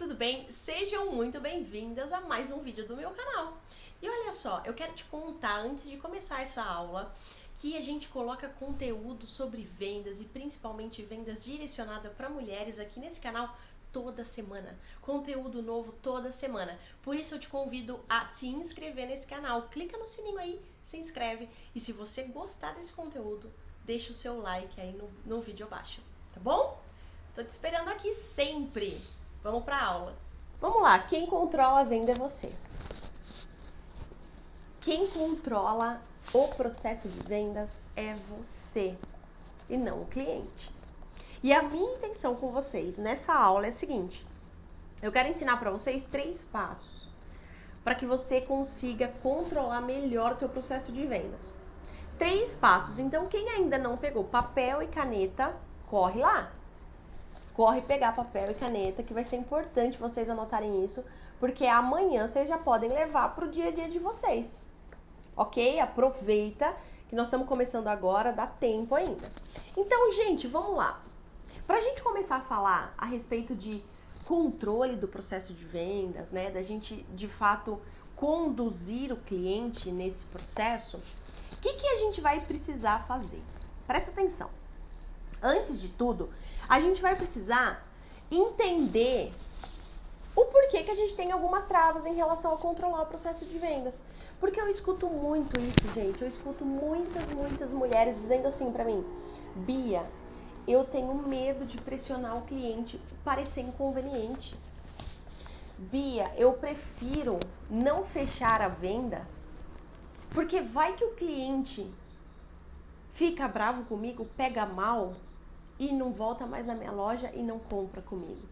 tudo bem? Sejam muito bem-vindas a mais um vídeo do meu canal. E olha só, eu quero te contar, antes de começar essa aula, que a gente coloca conteúdo sobre vendas e principalmente vendas direcionada para mulheres aqui nesse canal toda semana. Conteúdo novo toda semana. Por isso eu te convido a se inscrever nesse canal. Clica no sininho aí, se inscreve. E se você gostar desse conteúdo, deixa o seu like aí no vídeo abaixo, tá bom? Tô te esperando aqui sempre. Vamos pra aula. Vamos lá, quem controla a venda é você. Quem controla o processo de vendas é você e não o cliente. E a minha intenção com vocês nessa aula é a seguinte: eu quero ensinar para vocês 3 passos para que você consiga controlar melhor o seu processo de vendas. 3 passos. Então, quem ainda não pegou papel e caneta, corre lá. Corre pegar papel e caneta, que vai ser importante vocês anotarem isso, porque amanhã vocês já podem levar para o dia a dia de vocês. Ok? Aproveita que nós estamos começando agora, dá tempo ainda. Então, gente, vamos lá. Para a gente começar a falar a respeito de controle do processo de vendas, né, da gente de fato conduzir o cliente nesse processo, o que a gente vai precisar fazer? Presta atenção. Antes de tudo, a gente vai precisar entender o porquê que a gente tem algumas travas em relação a controlar o processo de vendas. Porque eu escuto muito isso, gente. Eu escuto muitas mulheres dizendo assim pra mim: Bia, eu tenho medo de pressionar o cliente, parecer inconveniente. Bia, eu prefiro não fechar a venda, porque vai que o cliente fica bravo comigo, pega mal e não volta mais na minha loja e não compra comigo.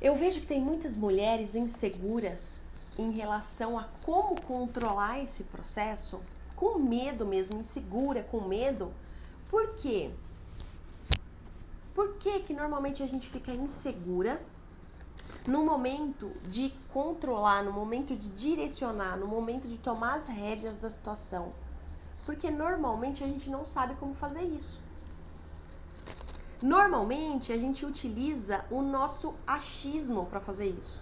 Eu vejo que tem muitas mulheres inseguras em relação a como controlar esse processo, com medo mesmo, insegura, com medo. Por quê? Por que que normalmente a gente fica insegura no momento de controlar, no momento de direcionar, no momento de tomar as rédeas da situação? Porque normalmente a gente não sabe como fazer isso. Normalmente a gente utiliza o nosso achismo para fazer isso.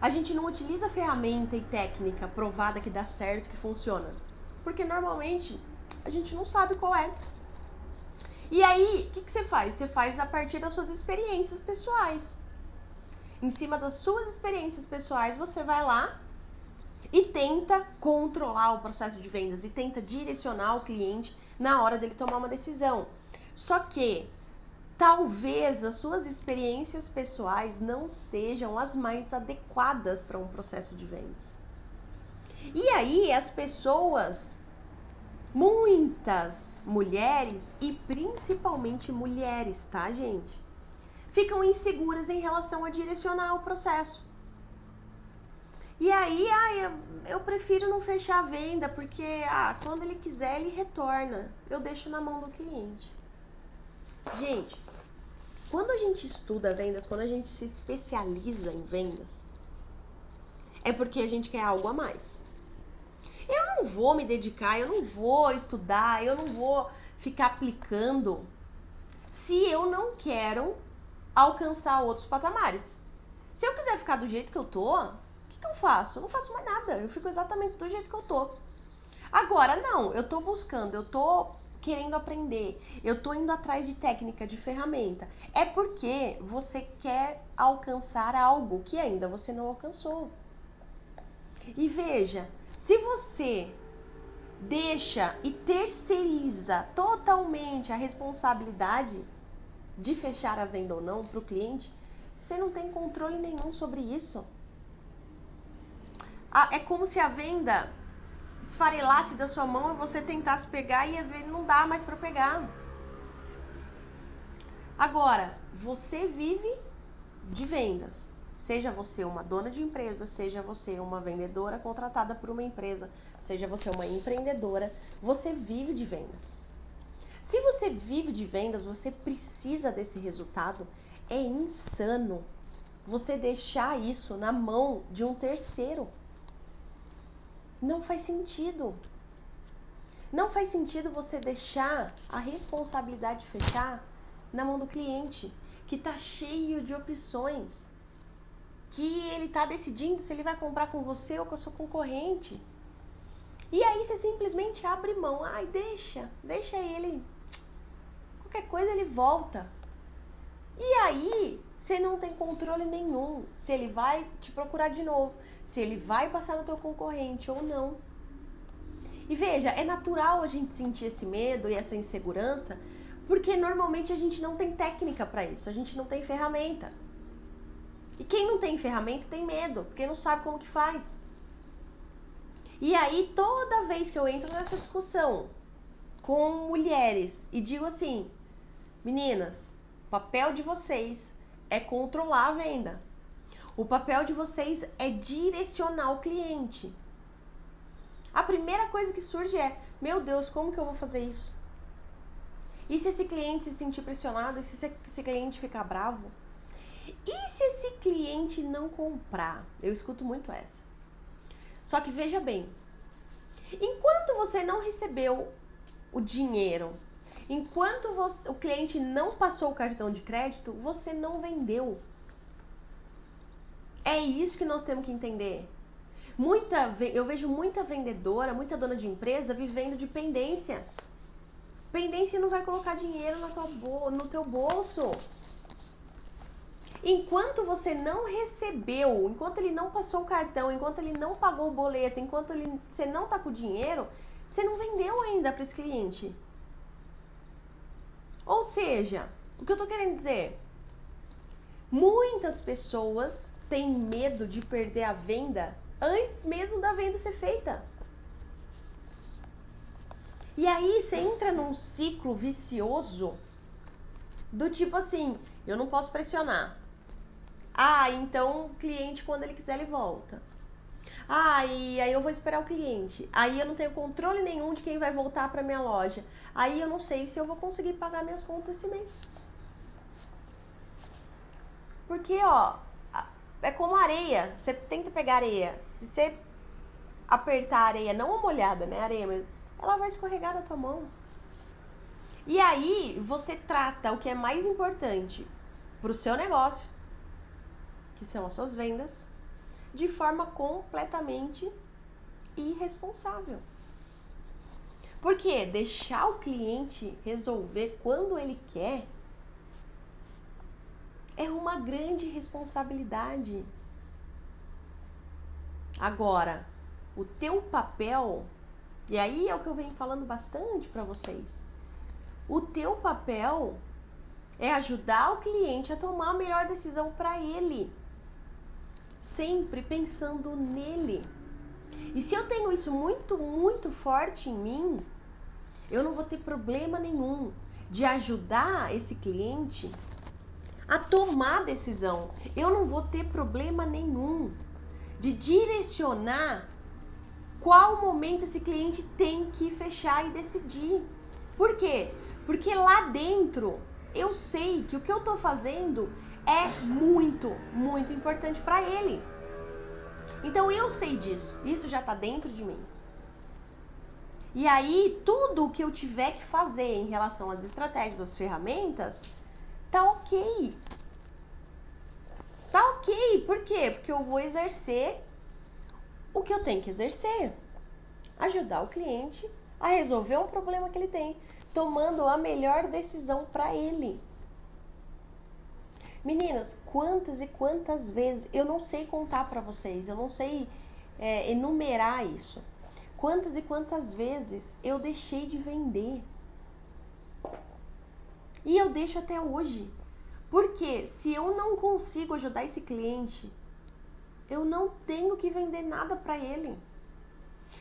A gente não utiliza ferramenta e técnica provada que dá certo, que funciona. Porque normalmente a gente não sabe qual é. E aí, o que você faz? Você faz a partir das suas experiências pessoais. Em cima das suas experiências pessoais, você vai lá e tenta controlar o processo de vendas e tenta direcionar o cliente na hora dele tomar uma decisão. Só que talvez as suas experiências pessoais não sejam as mais adequadas para um processo de vendas. E aí as pessoas, muitas mulheres e principalmente mulheres, tá, gente? Ficam inseguras em relação a direcionar o processo. E aí, eu prefiro não fechar a venda, porque quando ele quiser, ele retorna. Eu deixo na mão do cliente. Gente, quando a gente estuda vendas, quando a gente se especializa em vendas, é porque a gente quer algo a mais. Eu não vou me dedicar, eu não vou estudar, eu não vou ficar aplicando se eu não quero alcançar outros patamares. Se eu quiser ficar do jeito que eu tô, o que eu faço? Eu não faço mais nada, eu fico exatamente do jeito que eu tô. Agora, não, eu tô buscando, eu tô querendo aprender, eu tô indo atrás de técnica, de ferramenta. É porque você quer alcançar algo que ainda você não alcançou. E veja, se você deixa e terceiriza totalmente a responsabilidade de fechar a venda ou não para o cliente, você não tem controle nenhum sobre isso. É como se a venda esfarelasse da sua mão e você tentasse pegar e não dá mais para pegar. Agora, você vive de vendas. Seja você uma dona de empresa, seja você uma vendedora contratada por uma empresa, seja você uma empreendedora, você vive de vendas. Se você vive de vendas, você precisa desse resultado. É insano você deixar isso na mão de um terceiro. Não faz sentido. Não faz sentido você deixar a responsabilidade de fechar na mão do cliente. que tá cheio de opções, que ele tá decidindo se ele vai comprar com você ou com a sua concorrente. E aí você simplesmente abre mão. Ai, deixa ele. Qualquer coisa ele volta. E aí você não tem controle nenhum se ele vai te procurar de novo, se ele vai passar no teu concorrente ou não. E veja, é natural a gente sentir esse medo e essa insegurança, porque normalmente a gente não tem técnica para isso, a gente não tem ferramenta. E quem não tem ferramenta tem medo, porque não sabe como que faz. E aí, toda vez que eu entro nessa discussão com mulheres e digo assim, meninas, o papel de vocês é controlar a venda. O papel de vocês é direcionar o cliente. A primeira coisa que surge é, meu Deus, como que eu vou fazer isso? E se esse cliente se sentir pressionado? E se esse cliente ficar bravo? E se esse cliente não comprar? Eu escuto muito essa. Só que veja bem, enquanto você não recebeu o dinheiro, enquanto o cliente não passou o cartão de crédito, você não vendeu. É isso que nós temos que entender. Eu vejo muita vendedora, muita dona de empresa vivendo de pendência. Pendência não vai colocar dinheiro no teu bolso. Enquanto você não recebeu, enquanto ele não passou o cartão, enquanto ele não pagou o boleto, enquanto você não tá com o dinheiro, você não vendeu ainda para esse cliente. Ou seja, o que eu tô querendo dizer? Muitas pessoas têm medo de perder a venda antes mesmo da venda ser feita. E aí você entra num ciclo vicioso do tipo assim, eu não posso pressionar. Ah, então o cliente, quando ele quiser, ele volta. Ah, e aí eu vou esperar o cliente. Aí eu não tenho controle nenhum de quem vai voltar para minha loja. Aí eu não sei se eu vou conseguir pagar minhas contas esse mês. Porque, ó, é como areia. Você tenta pegar areia. Se você apertar a areia, não a molhada, né, areia mesmo, ela vai escorregar da tua mão. E aí você trata o que é mais importante pro seu negócio, que são as suas vendas, de forma completamente irresponsável. Porque deixar o cliente resolver quando ele quer é uma grande responsabilidade. Agora, o teu papel, e aí é o que eu venho falando bastante para vocês, o teu papel é ajudar o cliente a tomar a melhor decisão para ele. Sempre pensando nele. E se eu tenho isso muito, muito forte em mim, eu não vou ter problema nenhum de ajudar esse cliente a tomar decisão. Eu não vou ter problema nenhum de direcionar qual momento esse cliente tem que fechar e decidir. Por quê? Porque lá dentro eu sei que o que eu tô fazendo é muito, muito importante para ele. Então eu sei disso, isso já tá dentro de mim. E aí tudo o que eu tiver que fazer em relação às estratégias, às ferramentas, tá ok. Tá ok, por quê? Porque eu vou exercer o que eu tenho que exercer. Ajudar o cliente a resolver um problema que ele tem, tomando a melhor decisão para ele. Meninas, quantas e quantas vezes, eu não sei contar para vocês, eu não sei enumerar isso. Quantas e quantas vezes eu deixei de vender. E eu deixo até hoje. Porque se eu não consigo ajudar esse cliente, eu não tenho que vender nada para ele.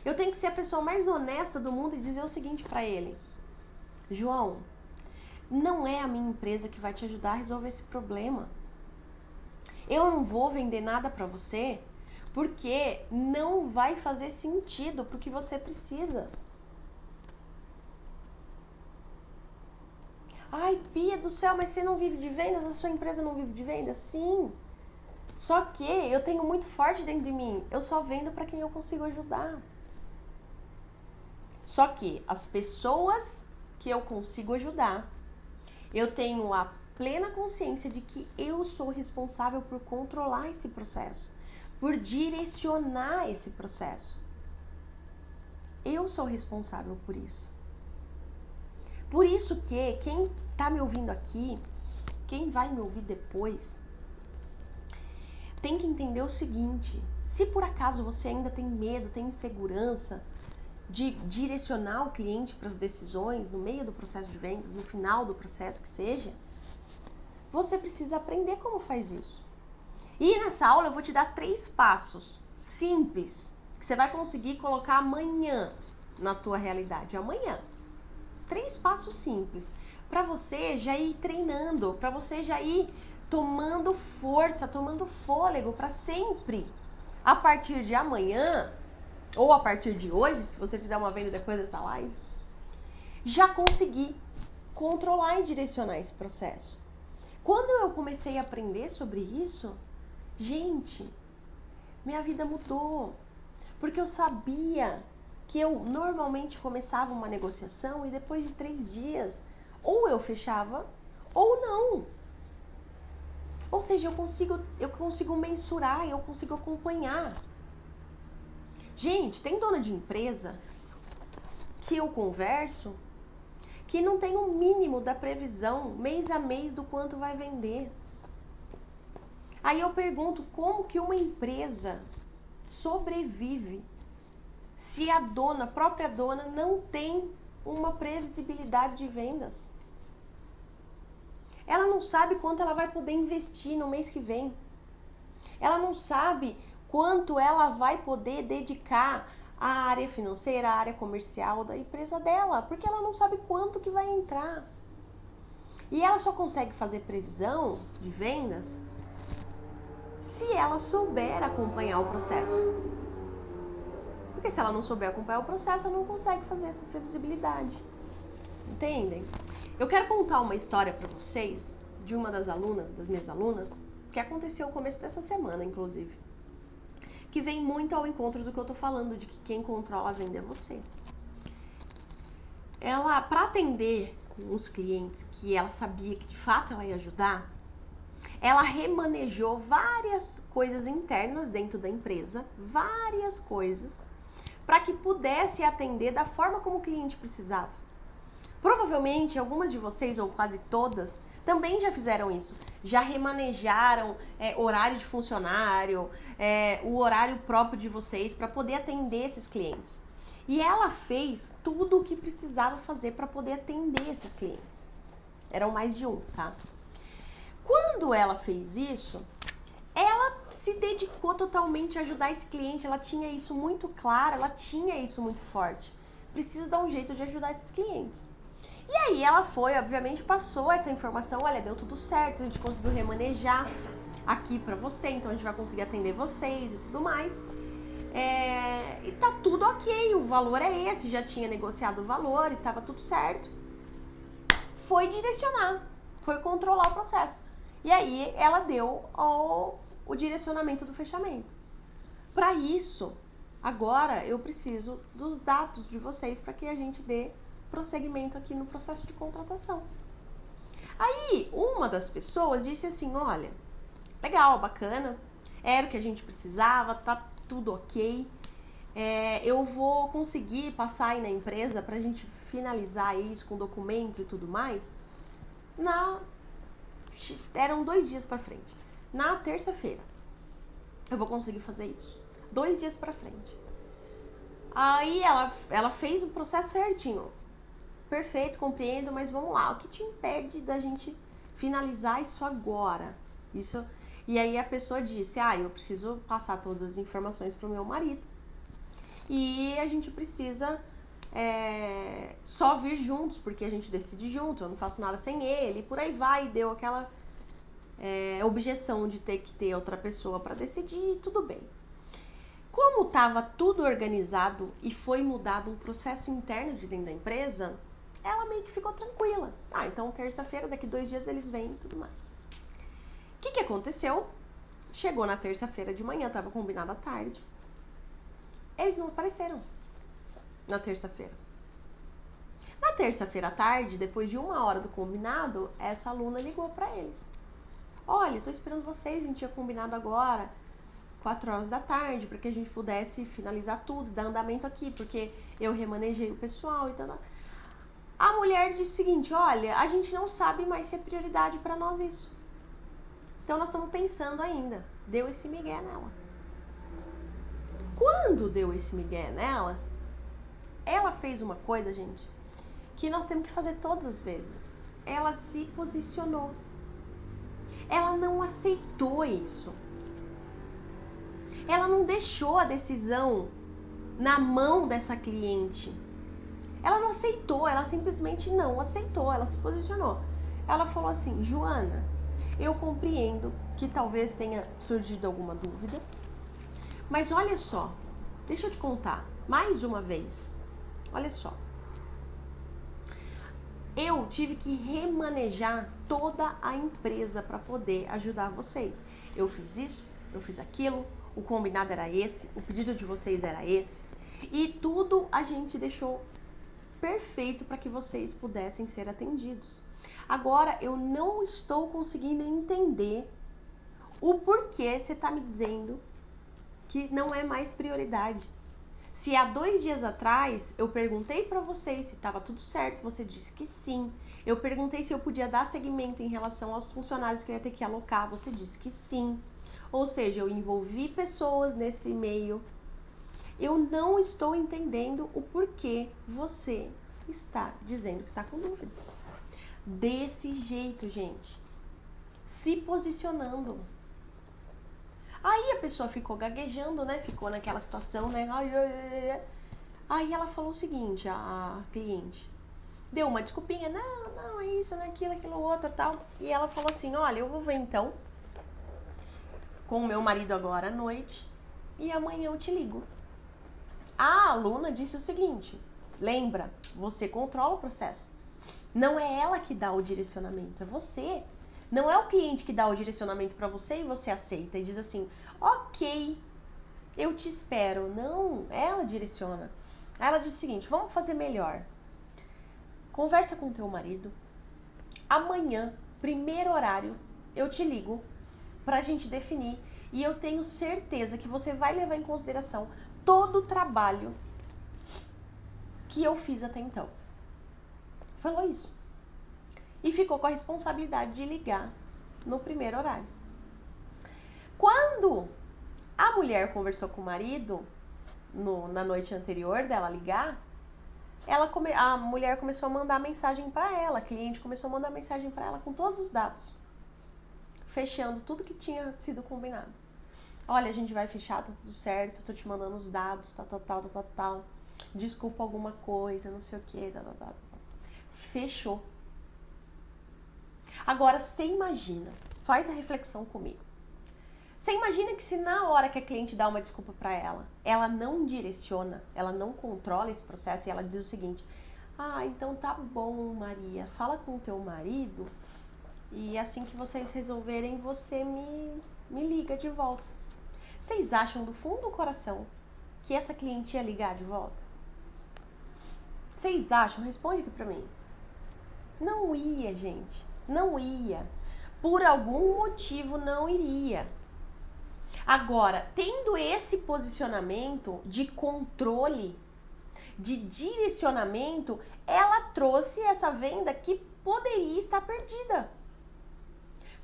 Eu tenho que ser a pessoa mais honesta do mundo e dizer o seguinte para ele: João, não é a minha empresa que vai te ajudar a resolver esse problema. Eu não vou vender nada para você porque não vai fazer sentido pro que você precisa. Ai, Pia do céu, mas você não vive de vendas? A sua empresa não vive de vendas? Sim. Só que eu tenho muito forte dentro de mim. Eu só vendo para quem eu consigo ajudar. Só que as pessoas que eu consigo ajudar, eu tenho a plena consciência de que eu sou responsável por controlar esse processo, por direcionar esse processo. Eu sou responsável por isso. Por isso que quem tá me ouvindo aqui, quem vai me ouvir depois, tem que entender o seguinte: se por acaso você ainda tem medo, tem insegurança de direcionar o cliente para as decisões no meio do processo de vendas, no final do processo que seja, você precisa aprender como faz isso. E nessa aula eu vou te dar 3 passos simples que você vai conseguir colocar amanhã na tua realidade, amanhã. 3 passos simples para você já ir treinando, para você já ir tomando força, tomando fôlego para sempre, a partir de amanhã ou a partir de hoje, se você fizer uma venda depois dessa live, já conseguir controlar e direcionar esse processo. Quando eu comecei a aprender sobre isso, gente, minha vida mudou, porque eu sabia que eu normalmente começava uma negociação e depois de 3 dias, ou eu fechava ou não. Ou seja, eu consigo mensurar, eu consigo acompanhar. Gente, tem dona de empresa que eu converso que não tem o mínimo da previsão mês a mês do quanto vai vender. Aí eu pergunto, como que uma empresa sobrevive se a própria dona, não tem uma previsibilidade de vendas? Ela não sabe quanto ela vai poder investir no mês que vem. Ela não sabe quanto ela vai poder dedicar à área financeira, à área comercial da empresa dela, porque ela não sabe quanto que vai entrar. E ela só consegue fazer previsão de vendas se ela souber acompanhar o processo. Porque se ela não souber acompanhar o processo, ela não consegue fazer essa previsibilidade. Entendem? Eu quero contar uma história para vocês de uma das minhas alunas, que aconteceu no começo dessa semana, inclusive. Que vem muito ao encontro do que eu tô falando, de que quem controla a venda é você. Ela, para atender os clientes que ela sabia que de fato ela ia ajudar, ela remanejou várias coisas internas dentro da empresa, várias coisas, para que pudesse atender da forma como o cliente precisava. Provavelmente algumas de vocês, ou quase todas, também já fizeram isso. Já remanejaram horário de funcionário, o horário próprio de vocês para poder atender esses clientes. E ela fez tudo o que precisava fazer para poder atender esses clientes. Eram mais de um, tá? Quando ela fez isso, ela se dedicou totalmente a ajudar esse cliente. Ela tinha isso muito claro, ela tinha isso muito forte. Preciso dar um jeito de ajudar esses clientes. E aí ela foi, obviamente, passou essa informação, olha, deu tudo certo, a gente conseguiu remanejar aqui pra você, então a gente vai conseguir atender vocês e tudo mais. E tá tudo ok, o valor é esse, já tinha negociado o valor, estava tudo certo. Foi direcionar, foi controlar o processo. E aí ela deu o direcionamento do fechamento. Para isso, agora eu preciso dos dados de vocês para que a gente dê prosseguimento aqui no processo de contratação. Aí, uma das pessoas disse assim, olha, legal, bacana, era o que a gente precisava, tá tudo ok, eu vou conseguir passar aí na empresa pra gente finalizar isso com documentos e tudo mais, eram 2 dias pra frente. Na terça-feira, eu vou conseguir fazer isso. 2 dias pra frente. Aí ela fez o processo certinho. Perfeito, compreendo, mas vamos lá. O que te impede da gente finalizar isso agora? E aí a pessoa disse, eu preciso passar todas as informações pro meu marido. E a gente precisa só vir juntos, porque a gente decide junto, eu não faço nada sem ele, e por aí vai. E deu aquela objeção de ter que ter outra pessoa para decidir, tudo bem. Como estava tudo organizado e foi mudado um processo interno de dentro da empresa, ela meio que ficou tranquila. Então terça-feira, daqui 2 dias eles vêm e tudo mais. O que aconteceu? Chegou na terça-feira de manhã, estava combinado à tarde. Eles não apareceram na terça-feira. Na terça-feira à tarde, depois de 1 hora do combinado, essa aluna ligou para eles. Olha, tô esperando vocês, a gente tinha combinado agora 4 horas da tarde, para que a gente pudesse finalizar tudo, dar andamento aqui, porque eu remanejei o pessoal e tal. A mulher disse o seguinte, olha, a gente não sabe mais se é prioridade para nós isso. Então nós estamos pensando ainda. Deu esse migué nela. Quando deu esse migué nela, ela fez uma coisa, gente, que nós temos que fazer todas as vezes. Ela se posicionou. Ela não aceitou isso. Ela não deixou a decisão na mão dessa cliente. Ela não aceitou, ela simplesmente não aceitou, ela se posicionou. Ela falou assim, Joana, eu compreendo que talvez tenha surgido alguma dúvida, mas olha só, deixa eu te contar, mais uma vez, olha só. Eu tive que remanejar toda a empresa para poder ajudar vocês. Eu fiz isso, eu fiz aquilo, o combinado era esse, o pedido de vocês era esse, e tudo a gente deixou perfeito para que vocês pudessem ser atendidos. Agora, eu não estou conseguindo entender o porquê você está me dizendo que não é mais prioridade. Se há 2 dias atrás eu perguntei para vocês se estava tudo certo, você disse que sim. Eu perguntei se eu podia dar seguimento em relação aos funcionários que eu ia ter que alocar, você disse que sim. Ou seja, eu envolvi pessoas nesse meio. Eu não estou entendendo o porquê você está dizendo que está com dúvidas. Desse jeito, gente. Se posicionando. Aí a pessoa ficou gaguejando, né? Ficou naquela situação, né? Aí ela falou o seguinte, a cliente. Deu uma desculpinha. Não, é isso, não é aquilo outro, tal. E ela falou assim, olha, eu vou ver então com o meu marido agora à noite e amanhã eu te ligo. A aluna disse o seguinte, lembra, você controla o processo. Não é ela que dá o direcionamento, é você. Não é o cliente que dá o direcionamento para você e você aceita e diz assim, ok, eu te espero. Não, ela direciona. Ela diz o seguinte, vamos fazer melhor. Conversa com teu marido. Amanhã, primeiro horário, eu te ligo pra gente definir. E eu tenho certeza que você vai levar em consideração todo o trabalho que eu fiz até então. Falou isso. E ficou com a responsabilidade de ligar no primeiro horário. Quando a mulher conversou com o marido, na noite anterior dela ligar, a mulher começou a mandar mensagem para ela, a cliente começou a mandar mensagem para ela com todos os dados, fechando tudo que tinha sido combinado. Olha, a gente vai fechar, tá tudo certo, tô te mandando os dados, tal. Desculpa alguma coisa, não sei o que, tal. Fechou. Agora, você imagina, faz a reflexão comigo. Você imagina que se na hora que a cliente dá uma desculpa pra ela não direciona, ela não controla esse processo e ela diz o seguinte, então tá bom, Maria, fala com o teu marido e assim que vocês resolverem, você me liga de volta. Vocês acham do fundo do coração que essa cliente ia ligar de volta? Vocês acham? Responde aqui pra mim. Não ia, gente. Não ia. Por algum motivo não iria. Agora, tendo esse posicionamento de controle, de direcionamento, ela trouxe essa venda que poderia estar perdida.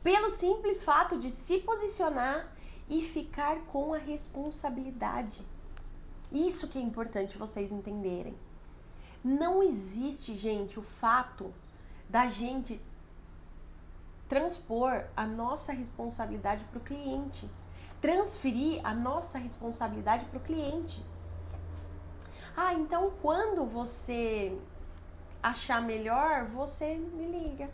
Pelo simples fato de se posicionar e ficar com a responsabilidade. Isso que é importante vocês entenderem. Não existe, gente, o fato da gente transpor a nossa responsabilidade para o cliente. Transferir a nossa responsabilidade para o cliente. Então quando você achar melhor, você me liga.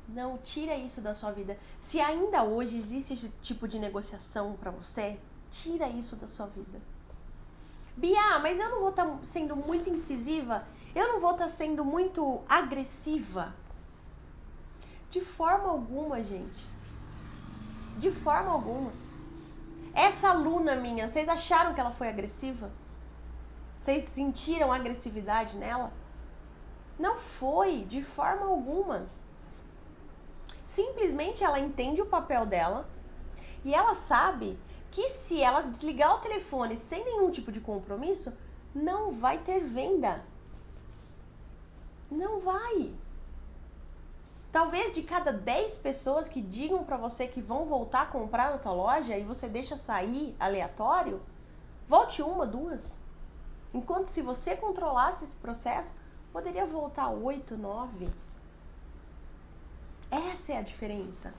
Não, tira isso da sua vida. Se ainda hoje existe esse tipo de negociação para você, tira isso da sua vida. Bia, mas eu não vou estar sendo muito incisiva? Eu não vou estar sendo muito agressiva? De forma alguma, gente. De forma alguma. Essa aluna minha, vocês acharam que ela foi agressiva? Vocês sentiram agressividade nela? Não foi, de forma alguma. Simplesmente ela entende o papel dela e ela sabe que se ela desligar o telefone sem nenhum tipo de compromisso, não vai ter venda. Não vai. Talvez de cada 10 pessoas que digam pra você que vão voltar a comprar na tua loja e você deixa sair aleatório, volte 1, 2. Enquanto se você controlasse esse processo, poderia voltar 8, 9. Essa é a diferença.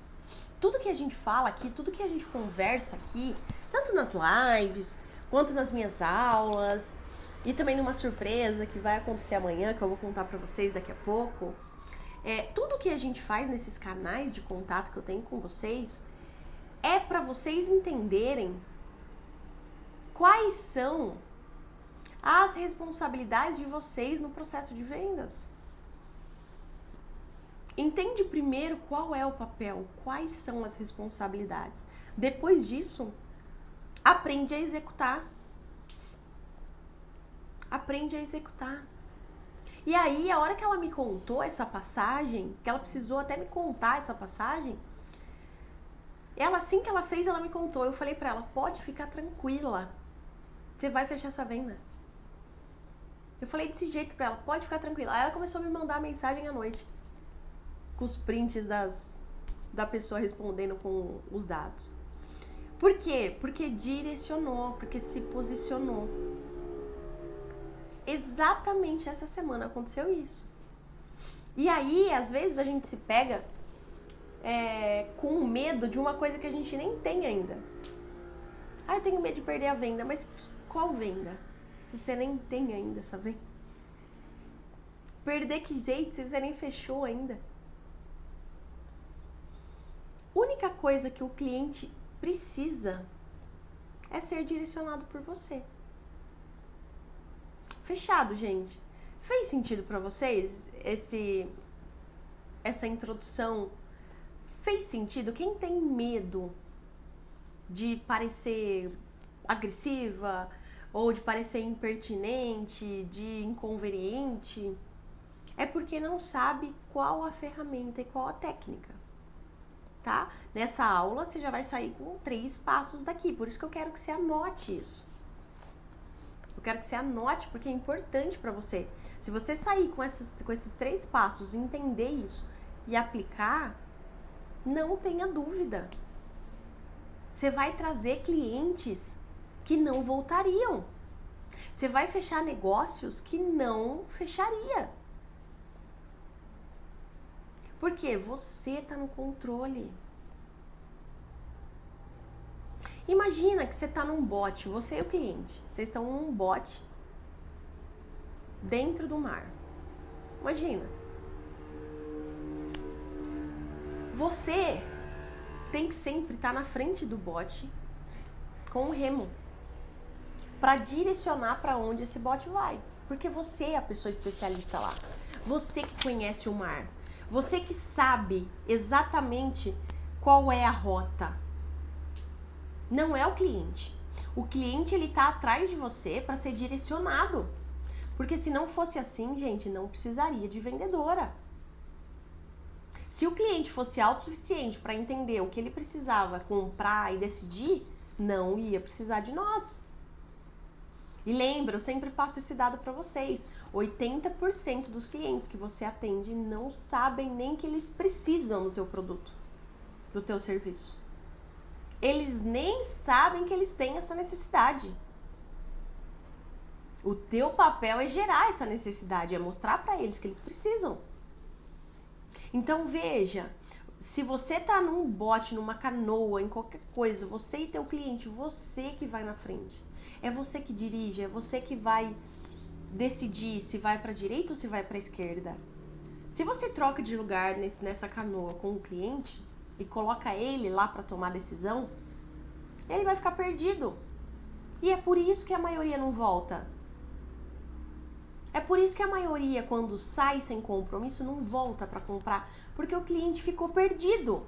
Tudo que a gente fala aqui, tudo que a gente conversa aqui, tanto nas lives, quanto nas minhas aulas, e também numa surpresa que vai acontecer amanhã, que eu vou contar pra vocês daqui a pouco, tudo que a gente faz nesses canais de contato que eu tenho com vocês, é pra vocês entenderem quais são as responsabilidades de vocês no processo de vendas. Entende primeiro qual é o papel, quais são as responsabilidades. Depois disso, aprende a executar. Aprende a executar. E aí, a hora que ela me contou essa passagem, que ela precisou até me contar essa passagem, ela, assim que ela fez, ela me contou. Eu falei pra ela, pode ficar tranquila. Você vai fechar essa venda. Eu falei desse jeito pra ela, pode ficar tranquila. Aí ela começou a me mandar mensagem à noite, com os prints da pessoa respondendo com os dados. Por quê? Porque direcionou, porque se posicionou. Exatamente essa semana aconteceu isso. E aí, às vezes, a gente se pega com medo de uma coisa que a gente nem tem ainda. Ah, eu tenho medo de perder a venda, mas qual venda? Se você nem tem ainda essa venda. Perder que jeito se você nem fechou ainda? A única coisa que o cliente precisa é ser direcionado por você. Fechado, gente. Fez sentido pra vocês essa introdução? Fez sentido? Quem tem medo de parecer agressiva ou de parecer impertinente, de inconveniente, é porque não sabe qual a ferramenta e qual a técnica, tá? Nessa aula você já vai sair com 3 passos daqui, por isso que eu quero que você anote isso. Eu quero que você anote porque é importante para você. Se você sair com esses 3 passos, entender isso e aplicar, não tenha dúvida. Você vai trazer clientes que não voltariam. Você vai fechar negócios que não fecharia. Porque você está no controle. Imagina que você está num bote, você e o cliente. Vocês estão num bote dentro do mar. Imagina. Você tem que sempre estar na frente do bote com o remo para direcionar para onde esse bote vai. Porque você é a pessoa especialista lá. Você que conhece o mar. Você que sabe exatamente qual é a rota. Não é o cliente. O cliente, ele tá atrás de você para ser direcionado. Porque se não fosse assim, gente, não precisaria de vendedora. Se o cliente fosse autossuficiente para entender o que ele precisava comprar e decidir, não ia precisar de nós. E lembra, eu sempre passo esse dado para vocês. 80% dos clientes que você atende não sabem nem que eles precisam do teu produto, do teu serviço. Eles nem sabem que eles têm essa necessidade. O teu papel é gerar essa necessidade, é mostrar para eles que eles precisam. Então veja, se você tá num bote, numa canoa, em qualquer coisa, você e teu cliente, você que vai na frente. É você que dirige, é você que vai decidir se vai para direita ou se vai para esquerda. Se você troca de lugar nessa canoa com o cliente e coloca ele lá para tomar decisão, ele vai ficar perdido. E é por isso que a maioria não volta. É por isso que a maioria, quando sai sem compromisso, não volta para comprar, porque o cliente ficou perdido.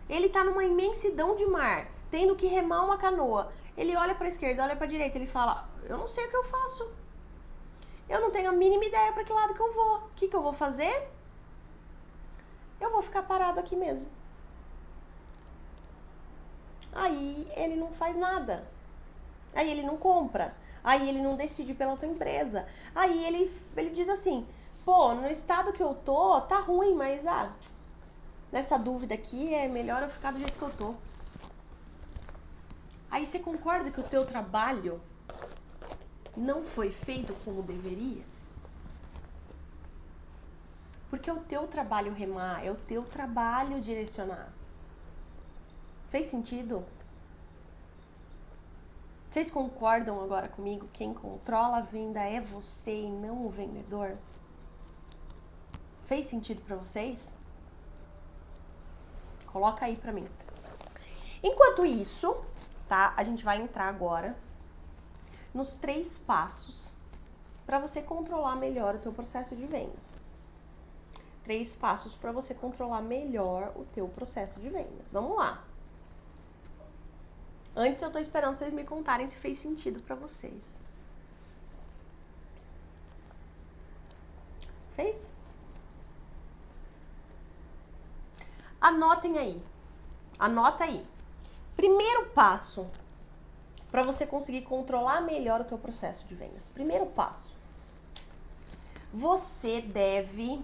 Ele tá numa imensidão de mar, tendo que remar uma canoa. Ele olha para a esquerda, olha para a direita, ele fala, eu não sei o que eu faço. Eu não tenho a mínima ideia para que lado que eu vou. O que eu vou fazer? Eu vou ficar parado aqui mesmo. Aí ele não faz nada. Aí ele não compra. Aí ele não decide pela tua empresa. Aí ele diz assim, pô, no estado que eu tô, tá ruim, mas nessa dúvida aqui é melhor eu ficar do jeito que eu tô. Aí você concorda que o teu trabalho não foi feito como deveria? Porque é o teu trabalho remar, é o teu trabalho direcionar. Fez sentido? Vocês concordam agora comigo? Quem controla a venda é você e não o vendedor? Fez sentido para vocês? Coloca aí para mim. Enquanto isso, tá? A gente vai entrar agora nos 3 passos para você controlar melhor o teu processo de vendas. 3 passos para você controlar melhor o teu processo de vendas. Vamos lá. Antes eu tô esperando vocês me contarem se fez sentido para vocês. Fez? Anotem aí. Anota aí. Primeiro passo para você conseguir controlar melhor o teu processo de vendas. Primeiro passo. Você deve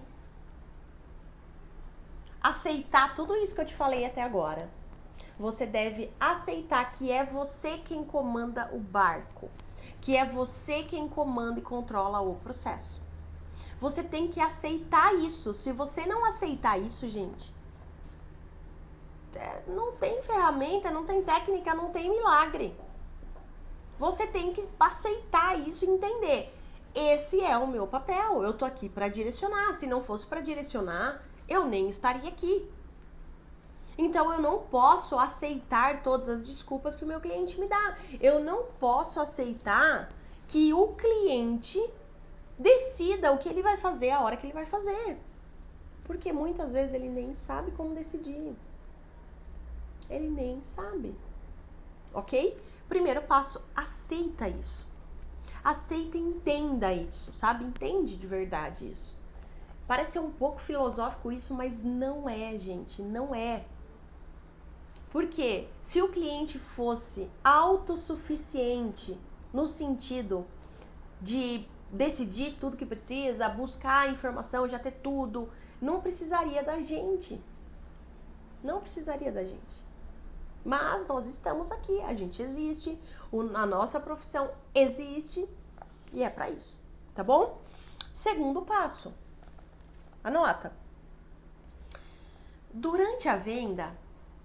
aceitar tudo isso que eu te falei até agora. Você deve aceitar que é você quem comanda o barco, que é você quem comanda e controla o processo. Você tem que aceitar isso. Se você não aceitar isso, gente, não tem ferramenta, não tem técnica, não tem milagre. Você tem que aceitar isso e entender. Esse é o meu papel, eu tô aqui para direcionar. Se não fosse para direcionar, eu nem estaria aqui. Então, eu não posso aceitar todas as desculpas que o meu cliente me dá. Eu não posso aceitar que o cliente decida o que ele vai fazer a hora que ele vai fazer. Porque muitas vezes ele nem sabe como decidir. Ele nem sabe. Ok? Primeiro passo, aceita isso. Aceita e entenda isso, sabe? Entende de verdade isso. Parece ser um pouco filosófico isso, mas não é, gente. Não é. Porque se o cliente fosse autossuficiente no sentido de decidir tudo que precisa, buscar a informação, já ter tudo, não precisaria da gente. Não precisaria da gente. Mas nós estamos aqui, a gente existe, a nossa profissão existe e é para isso, tá bom? Segundo passo, anota. Durante a venda,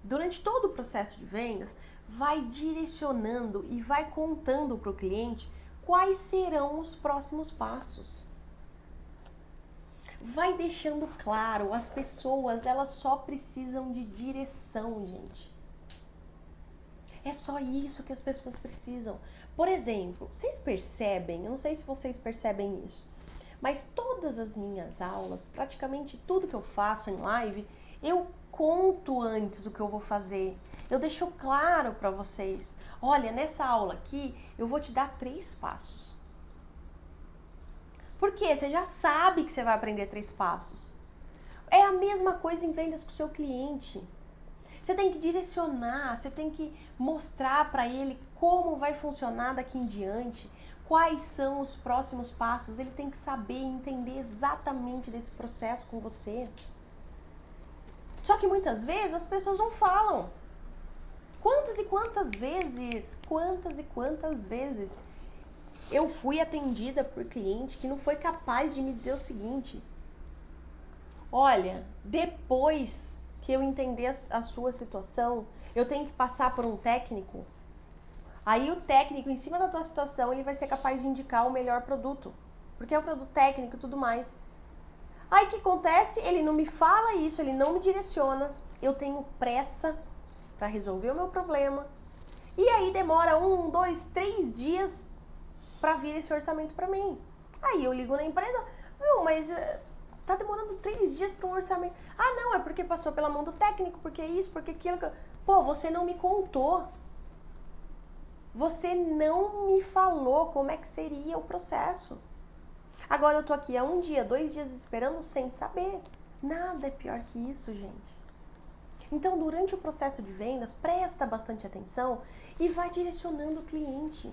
durante todo o processo de vendas, vai direcionando e vai contando para o cliente quais serão os próximos passos. Vai deixando claro, as pessoas, elas só precisam de direção, gente. É só isso que as pessoas precisam. Por exemplo, vocês percebem, eu não sei se vocês percebem isso, mas todas as minhas aulas, praticamente tudo que eu faço em live, eu conto antes o que eu vou fazer. Eu deixo claro para vocês. Olha, nessa aula aqui, eu vou te dar 3 passos. Por quê? Você já sabe que você vai aprender 3 passos. É a mesma coisa em vendas com o seu cliente. Você tem que direcionar, você tem que mostrar para ele como vai funcionar daqui em diante, quais são os próximos passos. Ele tem que saber e entender exatamente desse processo com você. Só que muitas vezes as pessoas não falam. Quantas e quantas vezes eu fui atendida por cliente que não foi capaz de me dizer o seguinte: olha, depois que eu entender a sua situação, eu tenho que passar por um técnico. Aí o técnico, em cima da tua situação, ele vai ser capaz de indicar o melhor produto. Porque é um produto técnico e tudo mais. Aí o que acontece? Ele não me fala isso, ele não me direciona. Eu tenho pressa para resolver o meu problema. E aí demora 1, 2, 3 dias para vir esse orçamento para mim. Aí eu ligo na empresa, não, mas Tá demorando 3 dias para um orçamento. Ah, não, é porque passou pela mão do técnico, porque isso, porque aquilo. Pô, você não me contou. Você não me falou como é que seria o processo. Agora eu tô aqui há 1 dia, 2 dias esperando sem saber. Nada é pior que isso, gente. Então, durante o processo de vendas, presta bastante atenção e vai direcionando o cliente.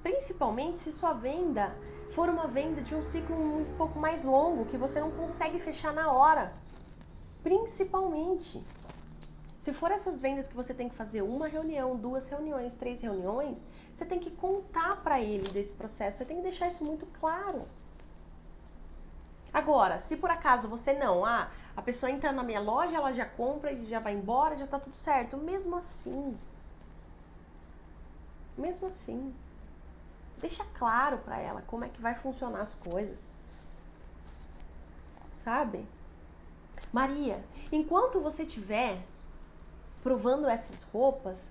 Principalmente se sua venda for uma venda de um ciclo um pouco mais longo, que você não consegue fechar na hora. Principalmente. Se for essas vendas que você tem que fazer 1 reunião, 2 reuniões, 3 reuniões, você tem que contar para ele desse processo, você tem que deixar isso muito claro. Agora, se por acaso você não, a pessoa entra na minha loja, ela já compra e já vai embora, já tá tudo certo. Mesmo assim, deixa claro para ela como é que vai funcionar as coisas. Sabe? Maria, enquanto você estiver provando essas roupas,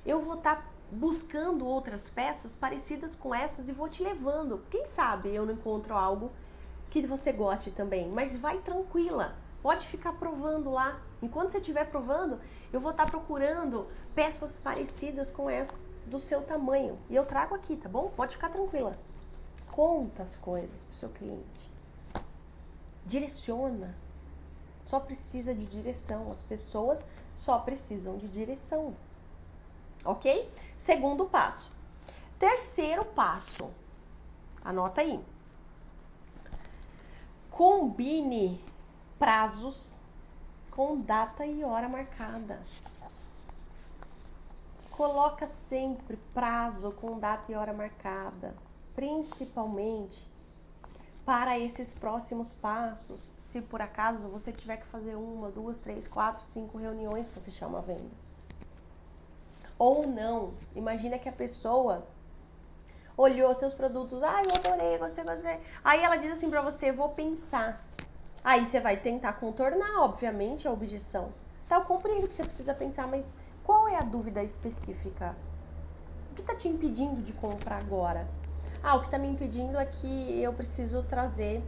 eu vou estar buscando outras peças parecidas com essas e vou te levando. Quem sabe eu não encontro algo que você goste também, mas vai tranquila. Pode ficar provando lá. Enquanto você estiver provando, eu vou estar procurando peças parecidas com essas do seu tamanho. E eu trago aqui, tá bom? Pode ficar tranquila. Conta as coisas pro seu cliente. Direciona. Só precisa de direção. As pessoas só precisam de direção. Ok? Segundo passo. Terceiro passo. Anota aí. Combine prazos com data e hora marcada. Coloca sempre prazo com data e hora marcada, principalmente para esses próximos passos, se por acaso você tiver que fazer 1, 2, 3, 4, 5 reuniões para fechar uma venda. Ou não, imagina que a pessoa olhou seus produtos, eu adorei, gostei. Aí ela diz assim pra você, vou pensar. Aí você vai tentar contornar, obviamente, a objeção. Tá, eu compreendo que você precisa pensar, mas qual é a dúvida específica? O que tá te impedindo de comprar agora? O que tá me impedindo é que eu preciso trazer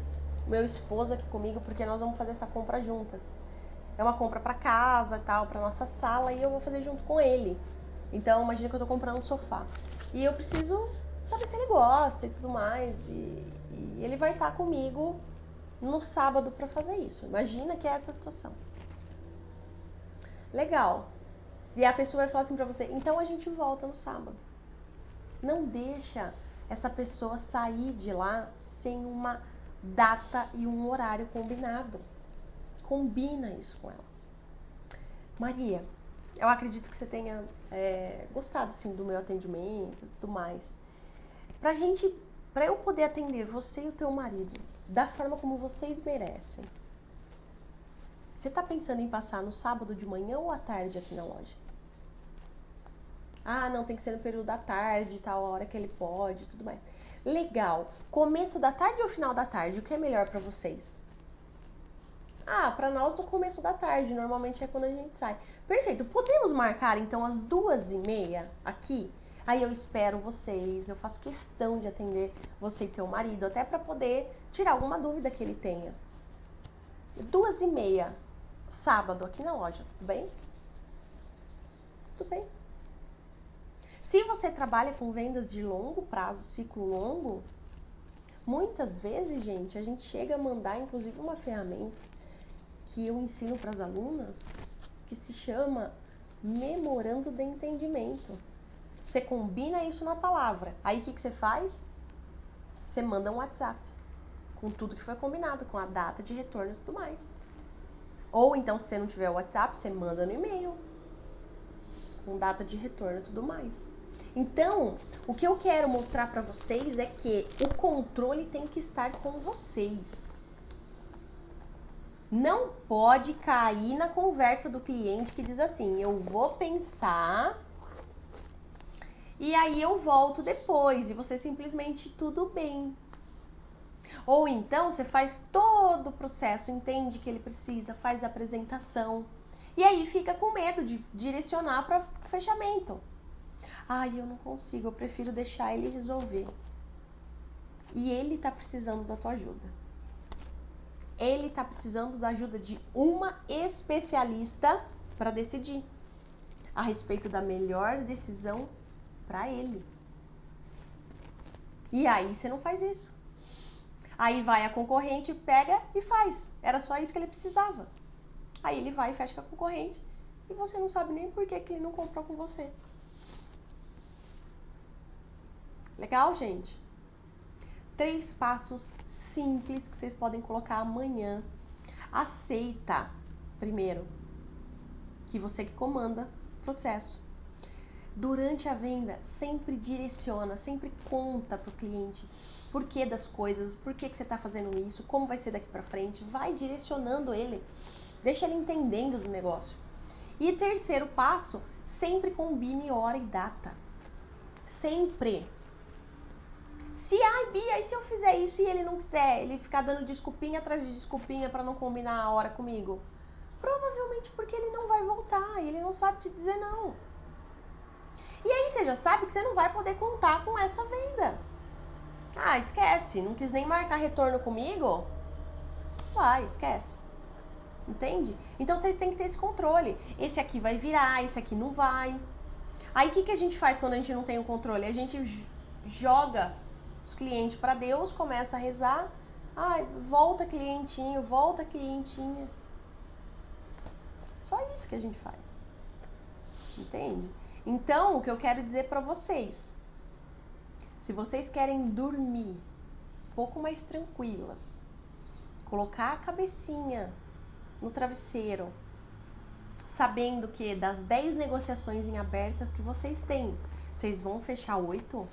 meu esposo aqui comigo, porque nós vamos fazer essa compra juntas. É uma compra pra casa e tal, pra nossa sala, e eu vou fazer junto com ele. Então, imagina que eu tô comprando um sofá. E eu preciso saber se ele gosta e tudo mais. E ele vai estar comigo no sábado para fazer isso. Imagina que é essa situação. Legal. E a pessoa vai falar assim para você, então a gente volta no sábado. Não deixa essa pessoa sair de lá sem uma data e um horário combinado. Combina isso com ela. Maria, eu acredito que você tenha gostado sim, do meu atendimento e tudo mais. Pra eu poder atender você e o teu marido da forma como vocês merecem, você tá pensando em passar no sábado de manhã ou à tarde aqui na loja? Não, tem que ser no período da tarde, tal, a hora que ele pode e tudo mais. Legal. Começo da tarde ou final da tarde? O que é melhor pra vocês? Pra nós no começo da tarde, normalmente é quando a gente sai. Perfeito. Podemos marcar então às 2h30 aqui? Aí eu espero vocês, eu faço questão de atender você e teu marido, até para poder tirar alguma dúvida que ele tenha. 2h30, sábado, aqui na loja, tudo bem? Tudo bem. Se você trabalha com vendas de longo prazo, ciclo longo, muitas vezes, gente, a gente chega a mandar, inclusive, uma ferramenta que eu ensino para as alunas, que se chama Memorando de Entendimento. Você combina isso na palavra. Aí o que você faz? Você manda um WhatsApp com tudo que foi combinado, com a data de retorno e tudo mais. Ou então, se você não tiver o WhatsApp, você manda no e-mail com data de retorno e tudo mais. Então, o que eu quero mostrar para vocês é que o controle tem que estar com vocês. Não pode cair na conversa do cliente que diz assim, eu vou pensar e aí eu volto depois, e você simplesmente tudo bem. Ou então você faz todo o processo, entende que ele precisa, faz a apresentação, e aí fica com medo de direcionar para fechamento. Eu não consigo, eu prefiro deixar ele resolver. E ele tá precisando da tua ajuda. ele tá precisando da ajuda de uma especialista para decidir a respeito da melhor decisão para ele. E aí você não faz isso. Aí vai a concorrente, pega e faz. Era só isso que ele precisava. Aí ele vai e fecha com a concorrente e você não sabe nem por que ele não comprou com você. Legal, gente? 3 passos simples que vocês podem colocar amanhã. Aceita, primeiro, que você que comanda o processo. Durante a venda, sempre direciona, sempre conta para o cliente por que das coisas, por que você está fazendo isso, como vai ser daqui para frente. Vai direcionando ele, deixa ele entendendo do negócio. E terceiro passo, sempre combine hora e data. Sempre. Se, Bia, e se eu fizer isso e ele não quiser, ele ficar dando desculpinha atrás de desculpinha para não combinar a hora comigo? Provavelmente porque ele não vai voltar e ele não sabe te dizer não. E aí você já sabe que você não vai poder contar com essa venda. Esquece, não quis nem marcar retorno comigo? Vai, esquece. Entende? Então vocês têm que ter esse controle. Esse aqui vai virar, esse aqui não vai. Aí o que a gente faz quando a gente não tem o controle? A gente joga os clientes para Deus, começa a rezar. Volta clientinho, volta clientinha. Só isso que a gente faz. Entende? Então, o que eu quero dizer para vocês, se vocês querem dormir um pouco mais tranquilas, colocar a cabecinha no travesseiro, sabendo que das 10 negociações em abertas que vocês têm, vocês vão fechar 8?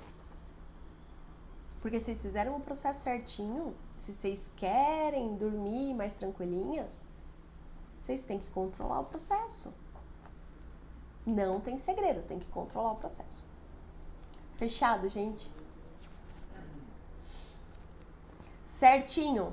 Porque vocês fizeram o processo certinho, se vocês querem dormir mais tranquilinhas, vocês têm que controlar o processo. Não tem segredo, tem que controlar o processo. Fechado, gente? Certinho.